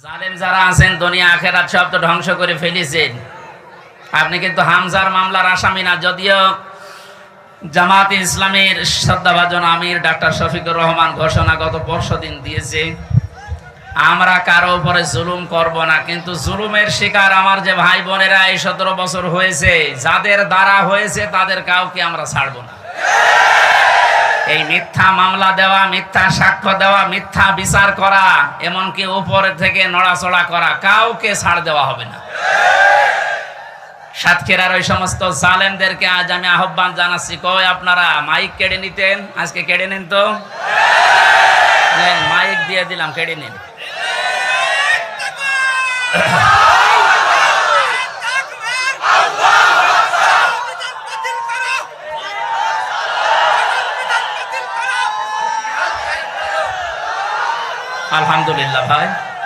জালেম যারা আছেন দুনিয়া আখেরাত সব তো ধ্বংস করে ফেলেছেন। আপনি কিন্তু হামজার মামলার আসামি না, যদিও জামাত ইসলামের শ্রদ্ধাভাজন আমির ডাক্তার শফিকুর রহমান ঘোষণা গত পরশুদিন দিয়েছে, আমরা কারো উপরে জুলুম করব না। কিন্তু জুলুমের শিকার আমার যে ভাই বোনেরা এই 17 বছর হয়েছে, যাদের দ্বারা হয়েছে তাদের কাউকে আমরা ছাড়বো না। এই মিথ্যা মামলা দেওয়া, মিথ্যা সাক্ষ্য দেওয়া, মিথ্যা বিচার করা, এমনকি উপরে থেকে নড়াচড়া করা, কাউকে ছাড় দেওয়া হবে না। সাতক্ষীরার ওই সমস্ত জালেমদেরকে আজ আমি আহ্বান জানাচ্ছি, কই আপনারা মাইক কেড়ে নিতেন, আজকে কেড়ে নিন তো। মাইক দিয়ে দিলাম, কেড়ে নিন। আলহামদুলিল্লাহ ভাই,